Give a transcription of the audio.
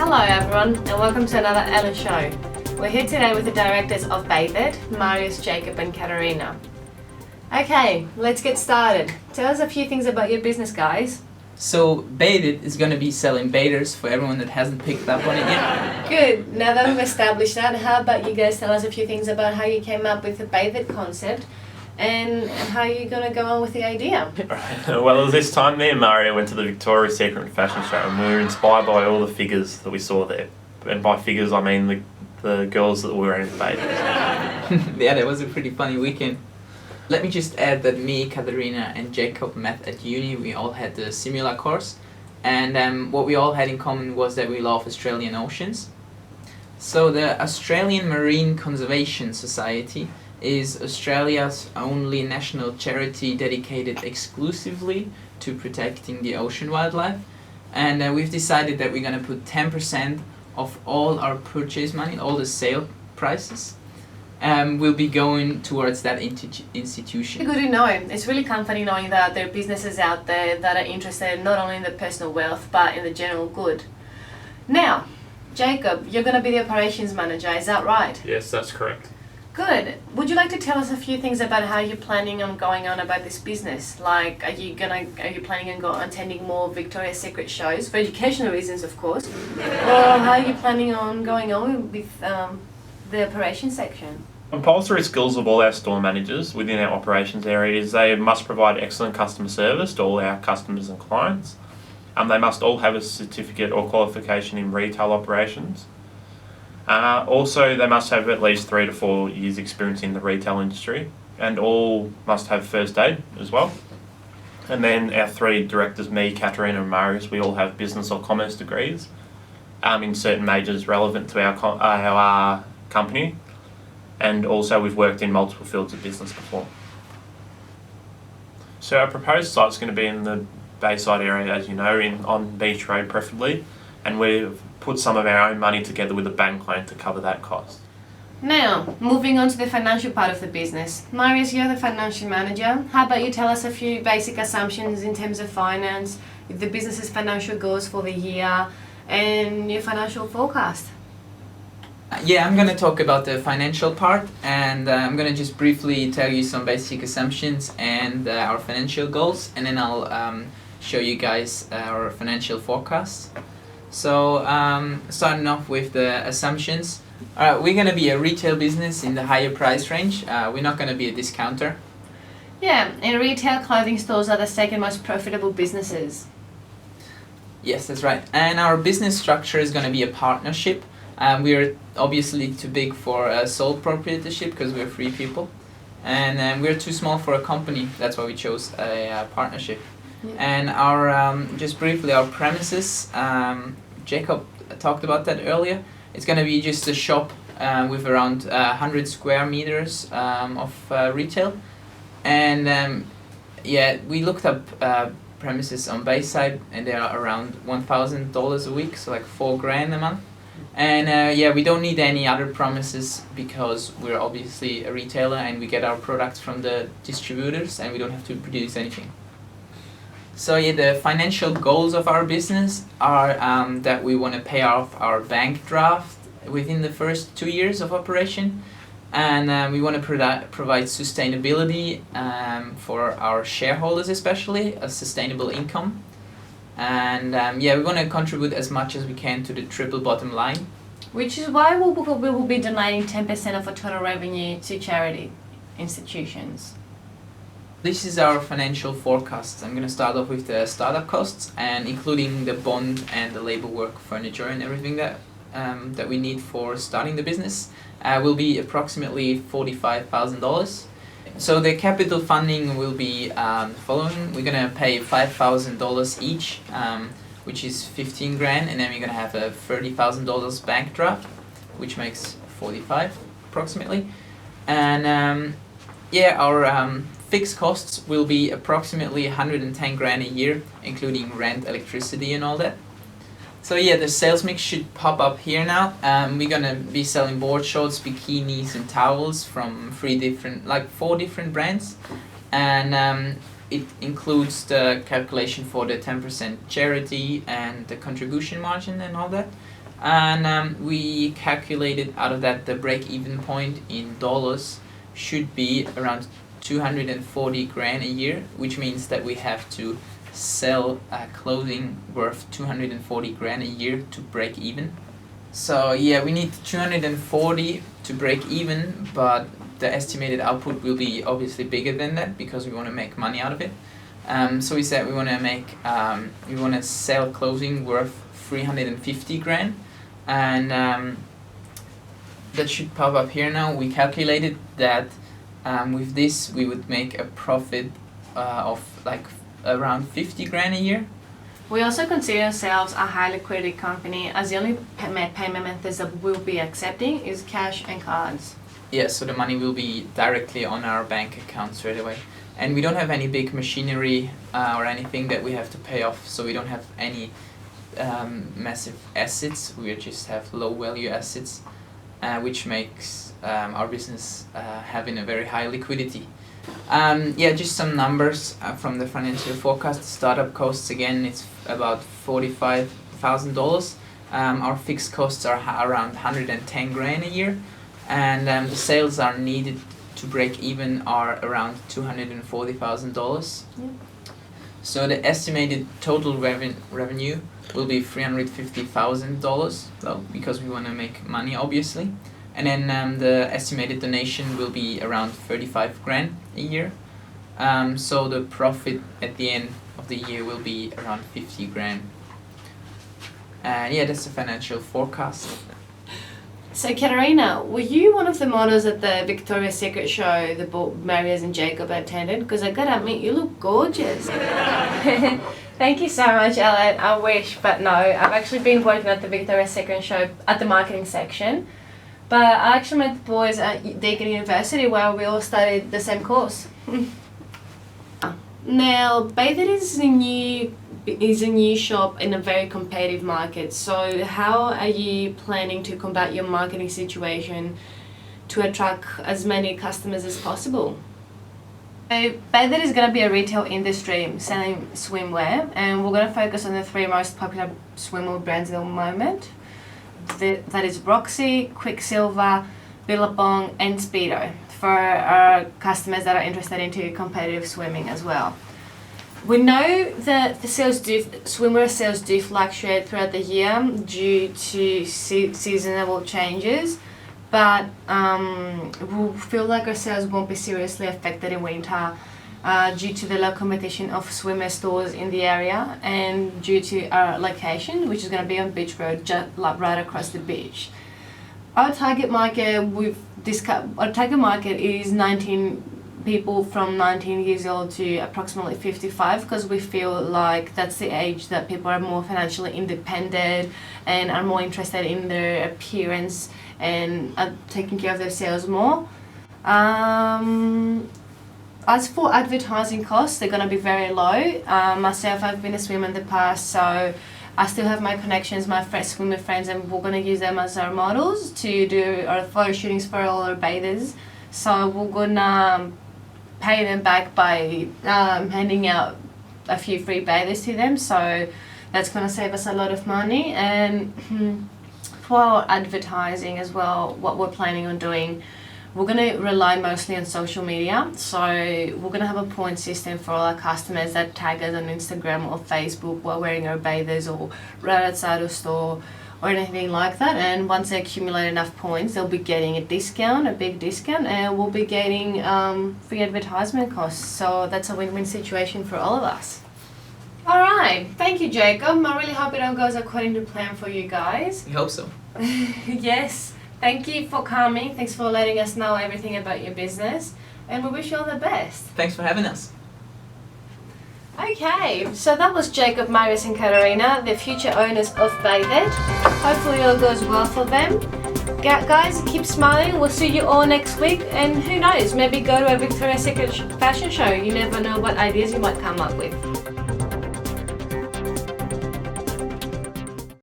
Hello everyone and welcome to another Ellen Show. We're here today with the directors of Bathe, Marius, Jacob and Katarina. Okay, let's get started. Tell us a few things about your business, guys. So Bathe is going to be selling bathers for everyone that hasn't picked up on it yet. Good, now that we've established that, how about you guys tell us a few things about how you came up with the Bathe concept and how you're going to go on with the idea. Well, this time me and Mario went to the Victoria's Secret fashion show and we were inspired by all the figures that we saw there. And by figures I mean the girls that were wearing the bathers. Yeah, that was a pretty funny weekend. Let me just add that me, Katarina and Jacob met at uni. We all had the similar course, and what we all had in common was that we love Australian oceans. So the Australian Marine Conservation Society is Australia's only national charity dedicated exclusively to protecting the ocean wildlife, and we've decided that we're going to put 10% of all our purchase money, all the sale prices, will be going towards that institution. Good to know. It's really comforting knowing that there are businesses out there that are interested not only in the personal wealth but in the general good. Now, Jacob, you're going to be the operations manager, is that right? Yes, that's correct. Good. Would you like to tell us a few things about how you're planning on going on about this business? Like, are you planning on attending more Victoria's Secret shows for educational reasons, of course, or how are you planning on going on with the operations section? Compulsory skills of all our store managers within our operations area is they must provide excellent customer service to all our customers and clients. They must all have a certificate or qualification in retail operations. Also, they must have at least 3 to 4 years experience in the retail industry, and all must have first aid as well. And then our 3 directors, me, Katarina and Marius, we all have business or commerce degrees in certain majors relevant to our company, and also we've worked in multiple fields of business before. So our proposed site is going to be in the Bayside area, as you know, on Beach Road preferably, and we've put some of our own money together with a bank loan to cover that cost. Now, moving on to the financial part of the business. Marius, you're the financial manager. How about you tell us a few basic assumptions in terms of finance, the business's financial goals for the year, and your financial forecast? Yeah, I'm going to talk about the financial part, and I'm going to just briefly tell you some basic assumptions and our financial goals, and then I'll show you guys our financial forecast. So starting off with the assumptions, we're going to be a retail business in the higher price range. We're not going to be a discounter. Yeah, and retail clothing stores are the second most profitable businesses. Yes, that's right. And our business structure is going to be a partnership. We're obviously too big for a sole proprietorship because we're 3 people, and we're too small for a company. That's why we chose a partnership. Yeah. And our just briefly, our premises, Jacob talked about that earlier. It's going to be just a shop with around 100 square meters of retail, and yeah, we looked up premises on Bayside, and they are around $1,000 a week, so like $4,000 a month. And yeah, we don't need any other promises because we're obviously a retailer and we get our products from the distributors and we don't have to produce anything. So yeah, the financial goals of our business are that we want to pay off our bank draft within the first 2 years of operation, and we want to provide sustainability for our shareholders, especially a sustainable income. And yeah, we want to contribute as much as we can to the triple bottom line. Which is why we will be donating 10% of our total revenue to charity institutions. This is our financial forecast. I'm going to start off with the startup costs, and including the bond and the labor work, furniture and everything that we need for starting the business will be approximately $45,000. So the capital funding will be following. We're going to pay $5,000 each, which is $15,000, and then we're going to have a $30,000 bank draft, which makes $45,000 approximately. And yeah, our fixed costs will be approximately $110,000 a year, including rent, electricity, and all that. So yeah, the sales mix should pop up here now. We're gonna be selling board shorts, bikinis, and towels from 4 different brands, and it includes the calculation for the 10% charity and the contribution margin and all that. And we calculated out of that the break-even point in dollars should be around 240 grand a year, which means that we have to sell clothing worth 240 grand a year to break even. So yeah, we need 240 to break even, but the estimated output will be obviously bigger than that because we want to make money out of it. So we said we want to sell clothing worth 350 grand, and that should pop up here now. We calculated that with this we would make a profit of like around 50 grand a year. We also consider ourselves a high liquidity company, as the only payment methods that we'll be accepting is cash and cards. Yeah, so the money will be directly on our bank account straight away. And we don't have any big machinery or anything that we have to pay off, so we don't have any massive assets. We just have low value assets, which makes our business having a very high liquidity. Yeah, just some numbers from the financial forecast. Startup costs, again, it's about $45,000. Our fixed costs are around 110 grand a year, and the sales are needed to break even are around $240,000. Yeah. So the estimated total revenue will be $350,000, though, because we want to make money, obviously. And then the estimated donation will be around 35 grand a year. So the profit at the end of the year will be around 50 grand. And yeah, that's the financial forecast. So Katarina, were you one of the models at the Victoria's Secret show that both Marius and Jacob attended? Because I gotta admit, you look gorgeous. Thank you so much, Ellen. I wish, but no. I've actually been working at the Victoria's Secret show at the marketing section. But I actually met the boys at Deakin University where we all studied the same course. Now, Bathe is a new shop in a very competitive market. So how are you planning to combat your marketing situation to attract as many customers as possible? So Bathe is going to be a retail industry selling swimwear, and we're going to focus on the three most popular swimwear brands at the moment. That is Roxy, Quicksilver, Billabong and Speedo for our customers that are interested into competitive swimming as well. We know that the swimwear sales do fluctuate throughout the year due to seasonal changes, but we feel like our sales won't be seriously affected in winter due to the low competition of swimwear stores in the area and due to our location, which is going to be on Beach Road, just right across the beach. Our target market is 19 people from 19 years old to approximately 55, because we feel like that's the age that people are more financially independent and are more interested in their appearance and are taking care of themselves more. As for advertising costs, they're going to be very low. Myself, I've been a swimmer in the past, so I still have my connections, my swimmer friends, and we're going to use them as our models to do our photo shootings for all our bathers. So we're going to pay them back by handing out a few free bathers to them. So that's going to save us a lot of money. And for our advertising as well, what we're planning on doing, we're going to rely mostly on social media. So we're going to have a point system for all our customers that tag us on Instagram or Facebook while wearing our bathers or right outside our store or anything like that. And once they accumulate enough points, they'll be getting a discount, a big discount, and we'll be getting free advertisement costs. So that's a win-win situation for all of us. Alright, thank you, Jacob. I really hope it all goes according to plan for you guys. We hope so. Yes. Thank you for coming. Thanks for letting us know everything about your business, and we wish you all the best. Thanks for having us. Okay, so that was Jacob, Marius and Katarina, the future owners of Bathe. Hopefully it all goes well for them. Guys, keep smiling. We'll see you all next week, and who knows, maybe go to a Victoria's Secret fashion show. You never know what ideas you might come up with.